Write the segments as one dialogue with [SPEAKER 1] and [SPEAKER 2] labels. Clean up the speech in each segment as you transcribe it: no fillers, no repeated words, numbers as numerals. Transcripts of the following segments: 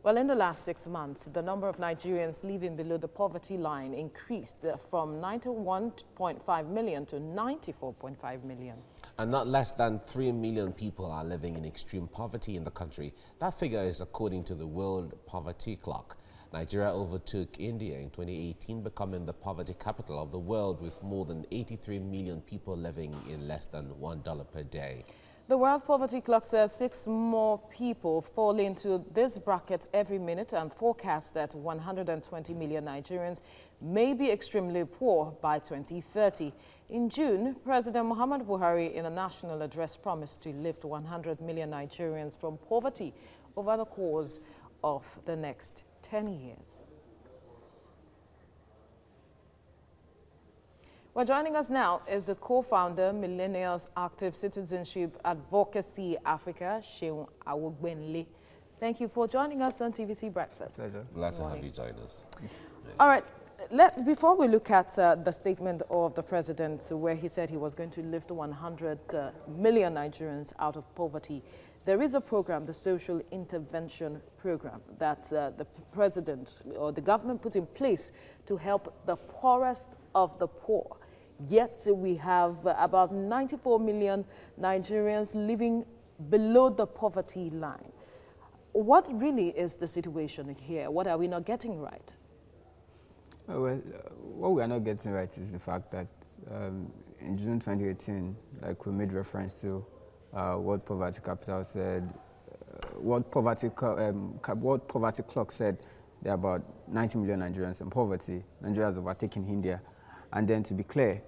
[SPEAKER 1] Well, in the last 6 months, the number of Nigerians living below the poverty line increased from 91.5 million to 94.5 million.
[SPEAKER 2] And not less than 3 million people are living in extreme poverty in the country. That figure is according to the World Poverty Clock. Nigeria overtook India in 2018, becoming the poverty capital of the world with more than 83 million people living in less than $1 per day.
[SPEAKER 1] The World Poverty Clock says 6 more people fall into this bracket every minute and forecasts that 120 million Nigerians may be extremely poor by 2030. In June, President Muhammad Buhari, in a national address, promised to lift 100 million Nigerians from poverty over the course of the next 10 years. Well, joining us now is the co-founder, Millennials Active Citizenship Advocacy Africa, Seun Awogbenle. Thank you for joining us on TVC Breakfast.
[SPEAKER 2] Pleasure. Glad to have you join us.
[SPEAKER 1] All right. Before we look at the statement of the president where he said he was going to lift 100 million Nigerians out of poverty, there is a program, the Social Intervention Program, that the president or the government put in place to help the poorest of the poor. Yet we have about 94 million Nigerians living below the poverty line. What really is the situation here? What are we not getting right?
[SPEAKER 3] Well, what we are not getting right is the fact that in June 2018, like we made reference to, World Poverty Capital said, World Poverty Clock said there are about 90 million Nigerians in poverty. Nigeria has overtaken India. And then to be clear,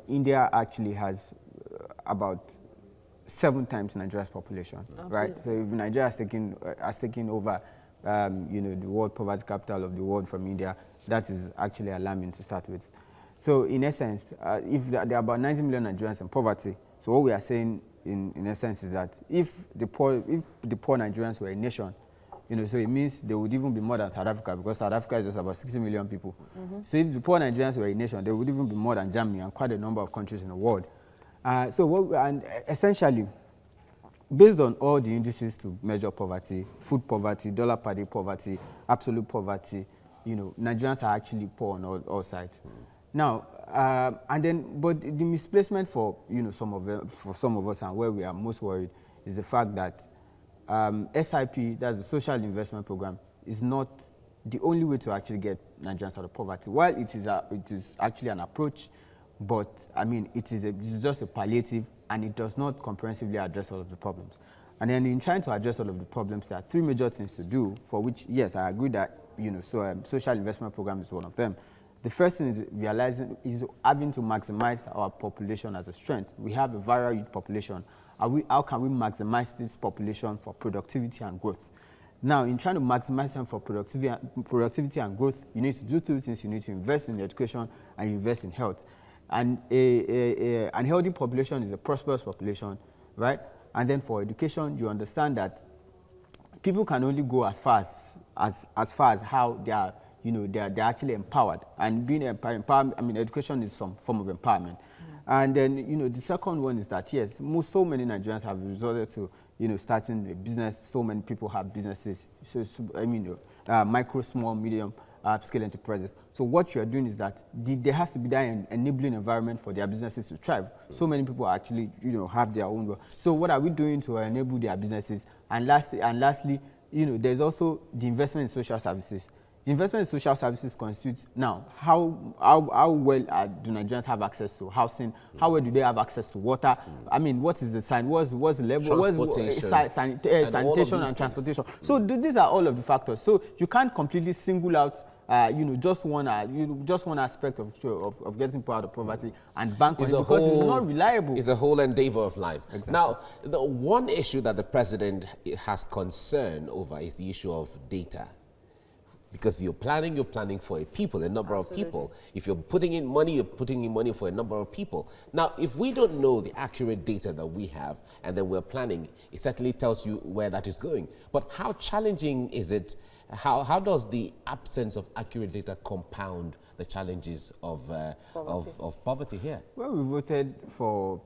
[SPEAKER 3] India actually has about 7 times Nigeria's population,
[SPEAKER 1] Absolutely.
[SPEAKER 3] right? So if Nigeria has taken over, the world poverty capital of the world from India, that is actually alarming to start with. So in essence, if there are about 90 million Nigerians in poverty, so what we are saying in essence is that if the poor Nigerians were a nation, so it means there would even be more than South Africa, because South Africa is just about 60 million people. So if the poor Nigerians were a nation, there would even be more than Germany and quite a number of countries in the world. And essentially, based on all the indices to measure poverty, food poverty, dollar per day poverty, absolute poverty, Nigerians are actually poor on all sides. Now, but the misplacement for some of us and where we are most worried is the fact that SIP, that's the Social Investment Program, is not the only way to actually get Nigerians out of poverty. While it is actually an approach, but it is just a palliative, and it does not comprehensively address all of the problems. And then in trying to address all of the problems, there are 3 major things to do, for which, yes, I agree that Social Investment Program is one of them. The first thing is having to maximize our population as a strength. We have a viral youth population. How can we maximize this population for productivity and growth? Now, in trying to maximize them for productivity and growth, you need to do 2 things. You need to invest in education and invest in health. And a healthy population is a prosperous population, right? And then for education, you understand that people can only go as far as how they are, they're actually empowered. And being empowered, education is some form of empowerment. And then, the second one is that, yes, so many Nigerians have resorted to, starting a business. So many people have businesses. Micro, small, medium scale enterprises. So what you are doing is that there has to be that enabling environment for their businesses to thrive. So many people actually, have their own work. So what are we doing to enable their businesses? And lastly, there's also the investment in social services. Investment in social services constitutes now how well do Nigerians have access to housing? How well do they have access to water? What is the sign? What's the level? Sanitation and transportation. So these are all of the factors. So you can't completely single out just one aspect of getting people out of poverty and bank on it, because it's not reliable.
[SPEAKER 2] It's a whole endeavor of life.
[SPEAKER 3] Exactly.
[SPEAKER 2] Now, the one issue that the president has concern over is the issue of data. Because you're planning for a people, a number
[SPEAKER 1] Absolutely.
[SPEAKER 2] of people. If you're putting in money, you're putting in money for a number of people. Now, if we don't know the accurate data that we have and then we're planning, it certainly tells you where that is going. But how challenging is it? How does the absence of accurate data compound the challenges of poverty here?
[SPEAKER 3] Well, we voted for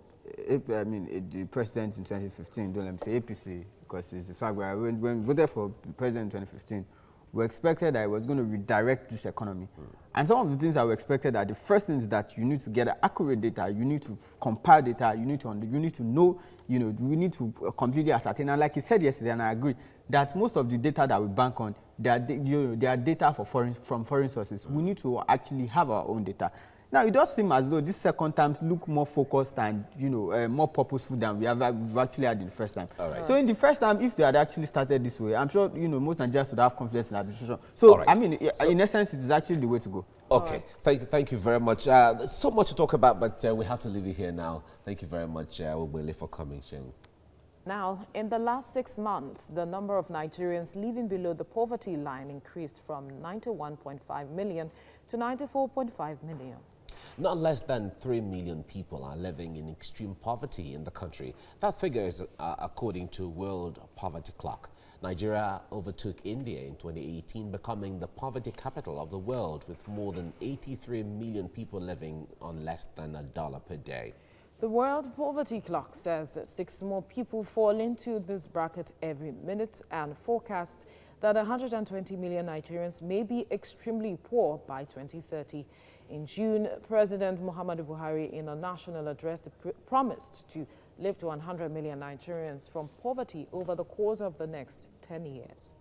[SPEAKER 3] the president in 2015, don't let me say APC, because it's the fact that when we voted for president in 2015, we expected that it was going to redirect this economy. And some of the things that we expected are the first things that you need to get accurate data, you need to compare data, you need to know, we need to completely ascertain. And like he said yesterday, and I agree, that most of the data that we bank on, they are data from foreign sources. We need to actually have our own data. Now, it does seem as though this second time look more focused and, more purposeful than we've actually had in the first time.
[SPEAKER 2] Right.
[SPEAKER 3] So in the first time, if they had actually started this way, I'm sure, most Nigerians would have confidence in administration. So, right. I mean, in essence, it is actually the way to go.
[SPEAKER 2] Okay. Right. Thank you very much. There's so much to talk about, but we have to leave it here now. Thank you very much, Willie, for coming, Sheung.
[SPEAKER 1] Now, in the last 6 months, the number of Nigerians living below the poverty line increased from 91.5 million to 94.5 million.
[SPEAKER 2] Not less than 3 million people are living in extreme poverty in the country. That figure is according to World Poverty Clock. Nigeria overtook India in 2018, becoming the poverty capital of the world with more than 83 million people living on less than $1 per day.
[SPEAKER 1] The World Poverty Clock says that 6 more people fall into this bracket every minute and forecasts that 120 million Nigerians may be extremely poor by 2030. In June, President Muhammadu Buhari, in a national address, promised to lift 100 million Nigerians from poverty over the course of the next 10 years.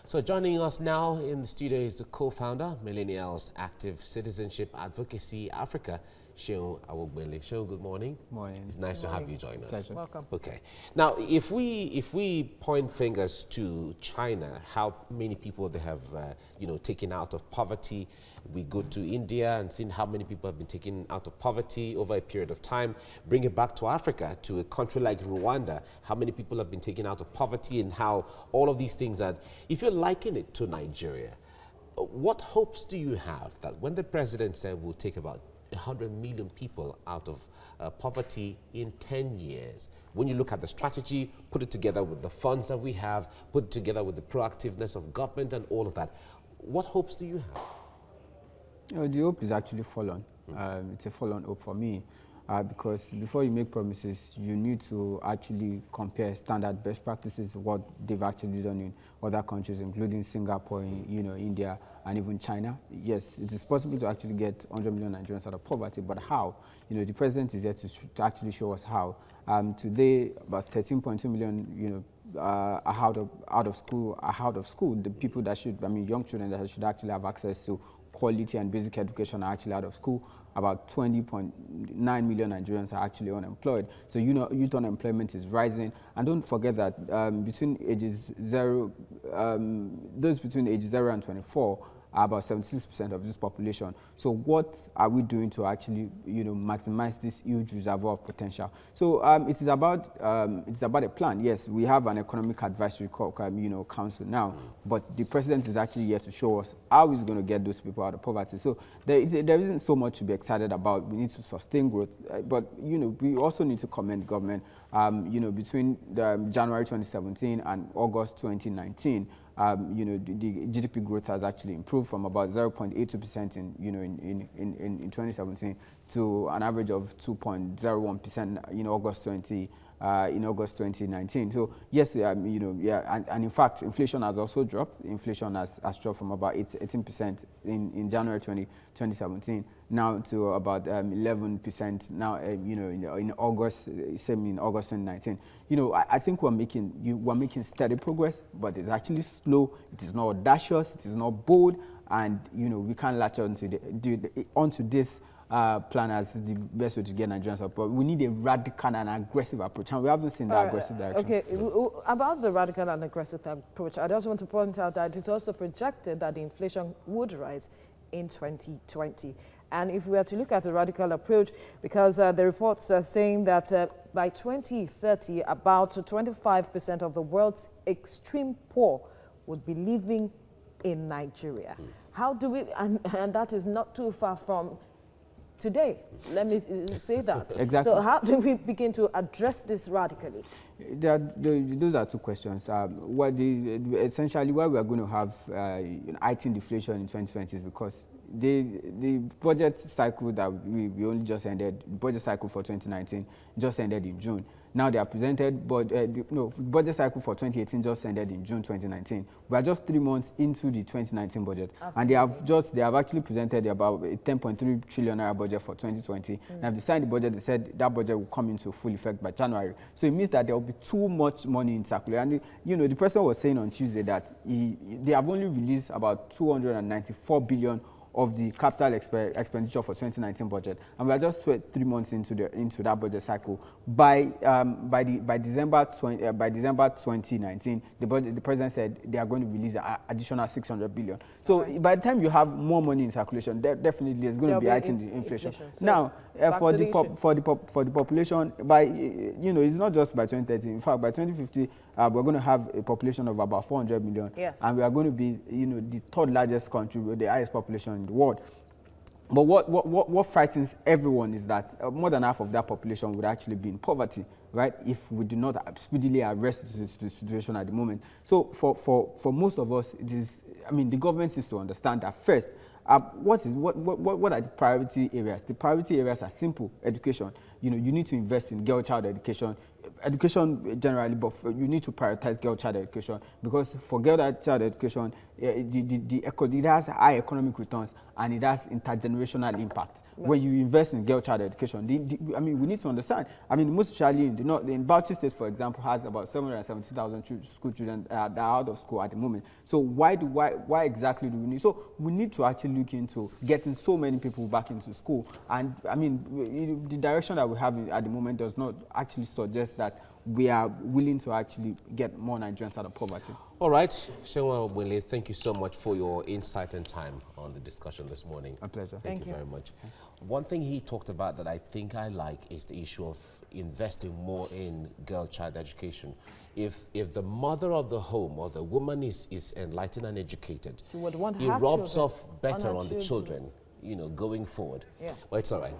[SPEAKER 2] So joining us now in the studio is the co-founder, Millennials Active Citizenship Advocacy Africa, Sheung Awogbele. Sheung, good morning.
[SPEAKER 3] Morning.
[SPEAKER 2] It's nice to have you join us.
[SPEAKER 3] Pleasure.
[SPEAKER 1] Welcome.
[SPEAKER 2] Okay. Now, if we point fingers to China, how many people they have, taken out of poverty. We go to India and see how many people have been taken out of poverty over a period of time. Bring it back to Africa, to a country like Rwanda, how many people have been taken out of poverty and how all of these things are. If you liken it to Nigeria, what hopes do you have that when the president said we'll take about 100 million people out of poverty in 10 years. When you look at the strategy, put it together with the funds that we have, put it together with the proactiveness of government and all of that, what hopes do you have?
[SPEAKER 3] The hope is actually fallen. It's a fallen hope for me because before you make promises, you need to actually compare standard best practices, what they've actually done in other countries, including Singapore, India, and even China. Yes, it is possible to actually get 100 million Nigerians out of poverty, but how? The president is here to actually show us how. Today, about 13.2 million, are out of school. The people that should, young children that should actually have access to quality and basic education are actually out of school. About 20.9 million Nigerians are actually unemployed. So youth unemployment is rising. And don't forget that those between ages 0 and 24 are about 76% of this population. So what are we doing to actually, maximize this huge reservoir of potential? So it is about a plan. Yes, we have an economic advisory council now, but the president is actually here to show us how he's going to get those people out of poverty. So there isn't so much to be excited about. We need to sustain growth, but we also need to commend government. Between January 2017 and August 2019. The GDP growth has actually improved from about 0.82% in 2017 to an average of 2.01% in August 2019. So yes, and in fact, inflation has also dropped. Inflation has dropped from about 18% in January 2017 now to about 11% now. In August, same in August 2019. I think we're making steady progress, but it's actually slow. It is not audacious. It is not bold, and we can't latch onto this plan as the best way to get Nigerians up. But we need a radical and aggressive approach, and we haven't seen that aggressive direction.
[SPEAKER 1] Okay, about the radical and aggressive approach, I just want to point out that it's also projected that the inflation would rise in 2020. And if we are to look at the radical approach, because the reports are saying that by 2030, about 25% of the world's extreme poor would be living in Nigeria. How do we, and that is not too far from today, let me say that.
[SPEAKER 3] Exactly.
[SPEAKER 1] So how do we begin to address this radically?
[SPEAKER 3] Those are two questions. Essentially, why we are going to have heightened deflation in 2020 is because the budget cycle that we only just ended, budget cycle for 2019 just ended in June. Now they are presented, but budget cycle for 2018 just ended in June 2019. We are just 3 months into the 2019 budget, and they have actually presented about a 10.3 trillion naira budget for 2020. And have signed the budget. They said that budget will come into full effect by January. So it means that there will be too much money in circulation. And the president was saying on Tuesday that they have only released about 294 billion of the capital expenditure for 2019 budget, and we are just 3 months into that budget cycle. By December 2019, the president said they are going to release an additional 600 billion. So by the time you have more money in circulation, definitely there's going to be heightened inflation. So now, for the population, it's not just by 2030. In fact, by 2050, we're going to have a population of about 400 million, and we are going to be, the third largest country with the highest population in the world. But what frightens everyone is that more than half of that population would actually be in poverty, right? If we do not speedily arrest the situation at the moment. So for most of us, it is. The government needs to understand that first. What are the priority areas? The priority areas are simple: education. You need to invest in girl-child education generally, but you need to prioritize girl-child education, because for girl-child education, it has high economic returns and it has intergenerational impact. Right. When you invest in girl-child education, we need to understand. Most especially in Bauchi State, for example, has about 770,000 school children that are out of school at the moment. So why exactly do we need? So we need to actually look into getting so many people back into school. And the direction that we have at the moment does not actually suggest that we are willing to actually get more Nigerians out of poverty. All right,
[SPEAKER 2] Shenwa Wile, thank you so much for your insight and time on the discussion this morning.
[SPEAKER 3] A pleasure.
[SPEAKER 2] Thank you very much. One thing he talked about that I think I like is the issue of investing more in girl-child education. If the mother of the home or the woman is enlightened and educated,
[SPEAKER 1] she would want
[SPEAKER 2] it rubs off better on the children, going forward.
[SPEAKER 1] Yeah.
[SPEAKER 2] But it's all right.